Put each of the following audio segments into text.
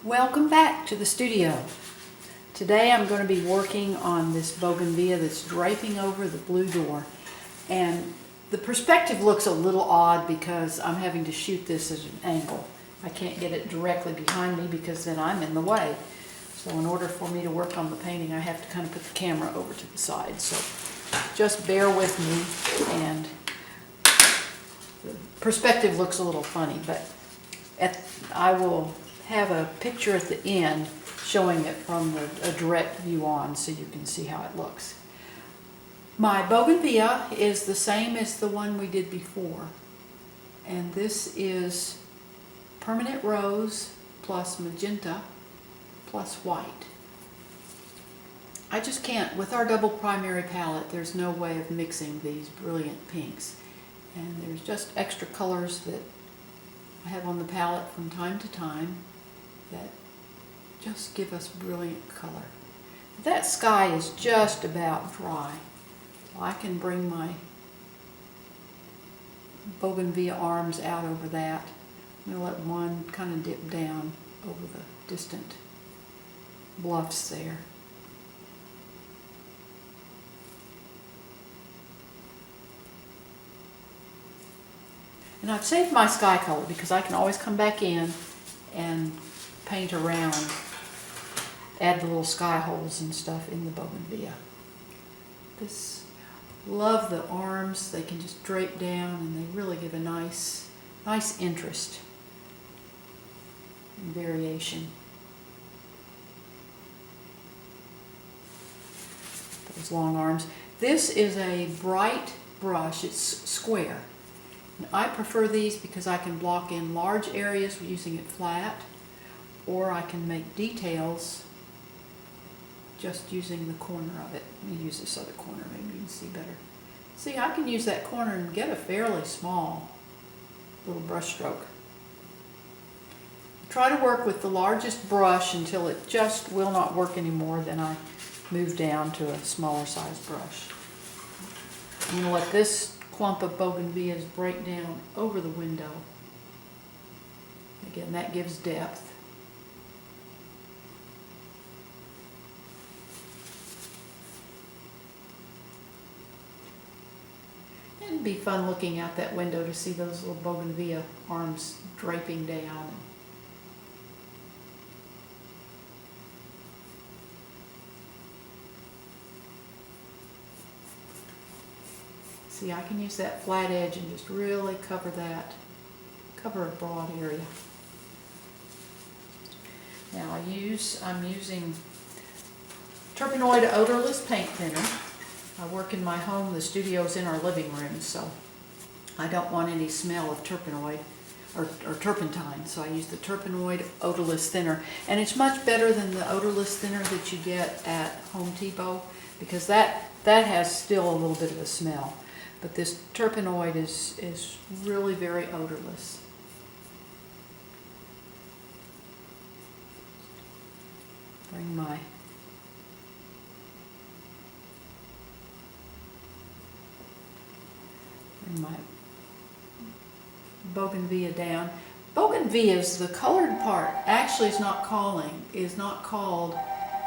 Welcome back to the studio. Today I'm going to be working on this bougainvillea that's draping over the blue door, and the perspective looks a little odd because I'm having to shoot this at an angle. I can't get it directly behind me because then I'm in the way. So in order for me to work on the painting, I have to kind of put the camera over to the side. So just bear with me, and the perspective looks a little funny, but I will have a picture at the end showing it from a direct view on so you can see how it looks. My bougainvillea is the same as the one we did before, and this is permanent rose plus magenta plus white. I just can't, with our double primary palette, there's no way of mixing these brilliant pinks, and there's just extra colors that I have on the palette from time to time that just give us brilliant color. That sky is just about dry. I can bring my bougainvillea arms out over that. I'm going to let one kind of dip down over the distant bluffs there. And I've saved my sky color because I can always come back in and paint around, add the little sky holes and stuff in the bougainvillea. Love the arms. They can just drape down and they really give a nice interest and variation. Those long arms. This is a bright brush. It's square. And I prefer these because I can block in large areas using it flat, or I can make details just using the corner of it. Let me use this other corner, maybe you can see better. See, I can use that corner and get a fairly small little brush stroke. Try to work with the largest brush until it just will not work anymore, then I move down to a smaller size brush. I'm going to let this clump of bougainvilleas break down over the window. Again, that gives depth. It'd be fun looking out that window to see those little bougainvillea arms draping down. See, I can use that flat edge and just really cover a broad area. Now I'm using Terpenoid odorless paint thinner. I work in my home. The studio's in our living room, so I don't want any smell of terpenoid or turpentine, so I use the Terpenoid odorless thinner, and it's much better than the odorless thinner that you get at Home Depot, because that has still a little bit of a smell, but this Terpenoid is really very odorless. Bring my bougainvillea down. Bougainvilleas, the colored part, actually is not called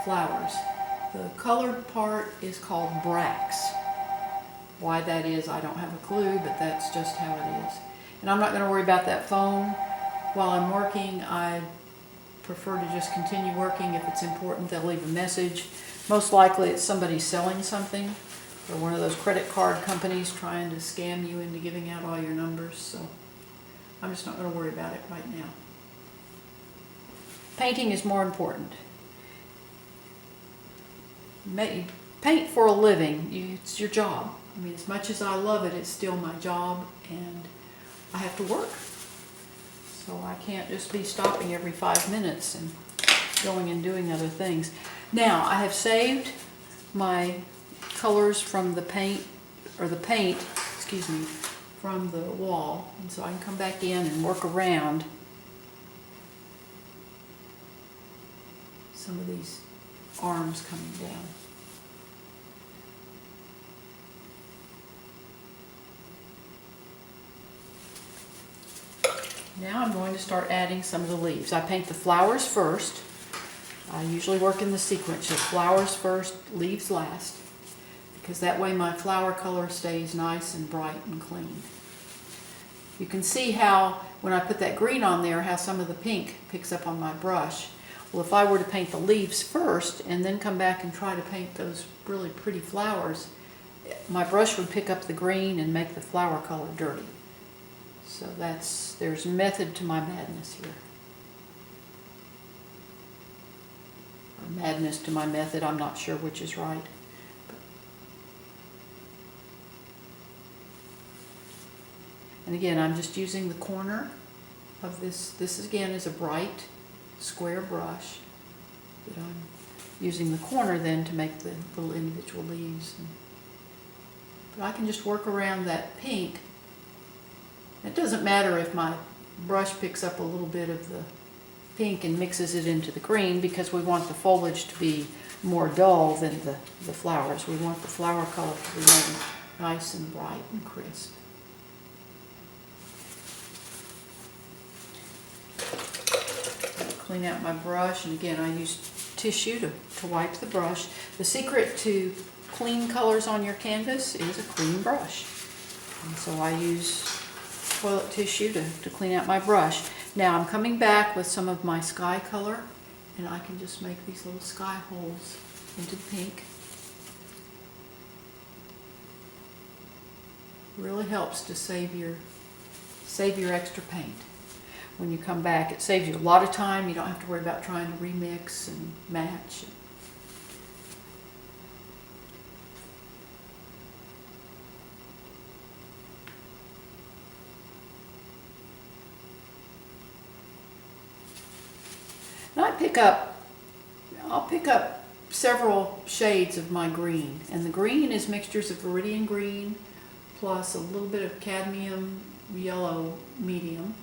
flowers. The colored part is called bracts. Why that is, I don't have a clue, but that's just how it is. And I'm not going to worry about that phone while I'm working. I prefer to just continue working. If it's important, they'll leave a message. Most likely it's somebody selling something, or one of those credit card companies trying to scam you into giving out all your numbers, so I'm just not going to worry about it right now. Painting is more important. Paint for a living. It's your job. I mean, as much as I love it, it's still my job, and I have to work. So I can't just be stopping every 5 minutes and going and doing other things. Now, I have saved my colors from the paint, from the wall, and so I can come back in and work around some of these arms coming down. Now I'm going to start adding some of the leaves. I paint the flowers first. I usually work in the sequence of flowers first, leaves last, because that way my flower color stays nice and bright and clean. You can see how when I put that green on there, how some of the pink picks up on my brush. Well, if I were to paint the leaves first and then come back and try to paint those really pretty flowers, my brush would pick up the green and make the flower color dirty. So there's method to my madness here. Or madness to my method, I'm not sure which is right. And again, I'm just using the corner of this. This again is a bright square brush that I'm using the corner then to make the little individual leaves. But I can just work around that pink. It doesn't matter if my brush picks up a little bit of the pink and mixes it into the green, because we want the foliage to be more dull than the flowers. We want the flower color to remain nice and bright and crisp. Clean out my brush, and again I use tissue to wipe the brush. The secret to clean colors on your canvas is a clean brush. And so I use toilet tissue to clean out my brush. Now I'm coming back with some of my sky color, and I can just make these little sky holes into the pink. It really helps to save your extra paint. When you come back, it saves you a lot of time. You don't have to worry about trying to remix and match. And I'll pick up several shades of my green. And the green is mixtures of viridian green plus a little bit of cadmium yellow medium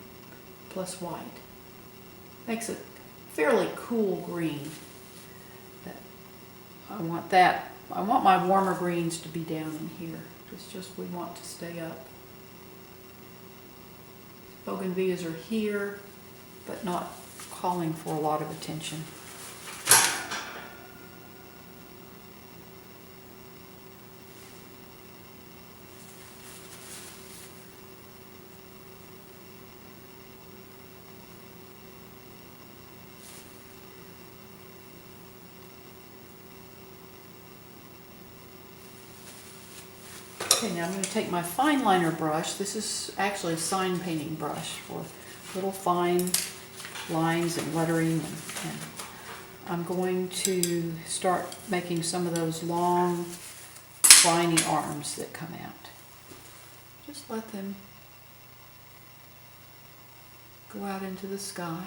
plus white. Makes a fairly cool green. I want my warmer greens to be down in here. It's just we want to stay up. Bougainvilleas are here, but not calling for a lot of attention. Okay, now I'm going to take my fine liner brush. This is actually a sign painting brush for little fine lines and lettering, and I'm going to start making some of those long spiny arms that come out. Just let them go out into the sky.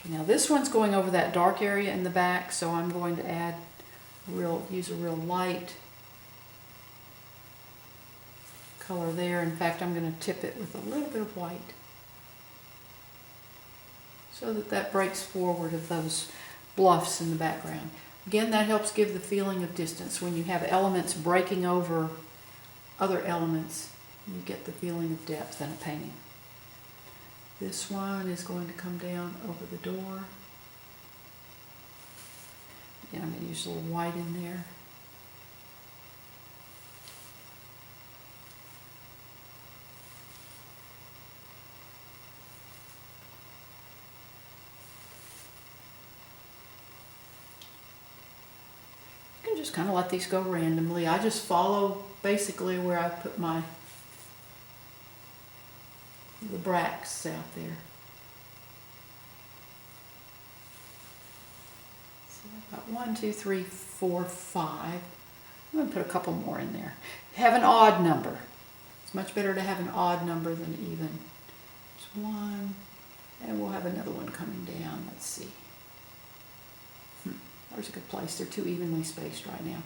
Now this one's going over that dark area in the back, so I'm going to use a real light color there. In fact, I'm going to tip it with a little bit of white so that breaks forward of those bluffs in the background. Again, that helps give the feeling of distance. When you have elements breaking over other elements, you get the feeling of depth in a painting. This one is going to come down over the door. Again, I'm going to use a little white in there. You can just kind of let these go randomly. I just follow basically where I put the bracts out there. So about 1, 2, 3, 4, 5. I'm going to put a couple more in there. Have an odd number. It's much better to have an odd number than even. There's 1, and we'll have another one coming down. Let's see. There's a good place. They're too evenly spaced right now.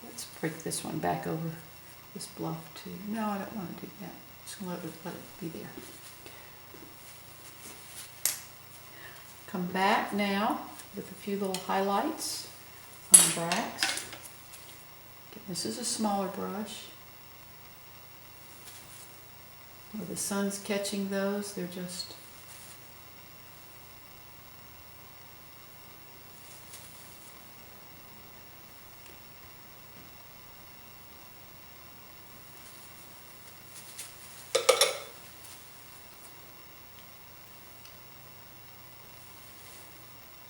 Let's break this one back over this bluff too. No, I don't want to do that. Just let it be there. Come back now with a few little highlights on the bracts. This is a smaller brush. Where the sun's catching those, they're just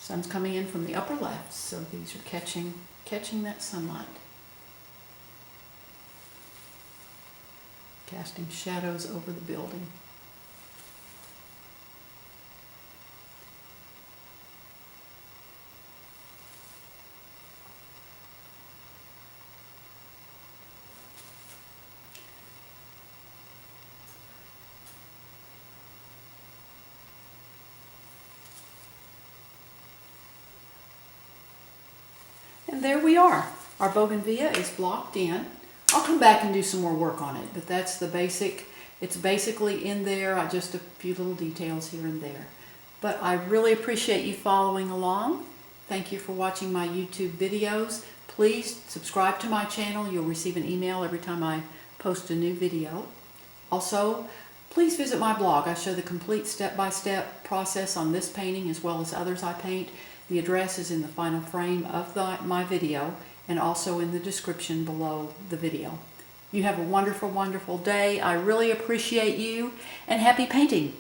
sun's coming in from the upper left, so these are catching that sunlight. Casting shadows over the building. And there we are. Our bougainvillea is blocked in. I'll come back and do some more work on it, but that's the basic. It's basically in there, just a few little details here and there. But I really appreciate you following along. Thank you for watching my YouTube videos. Please subscribe to my channel. You'll receive an email every time I post a new video. Also, please visit my blog. I show the complete step-by-step process on this painting as well as others I paint. The address is in the final frame of my video and also in the description below the video. You have a wonderful, wonderful day. I really appreciate you, and happy painting!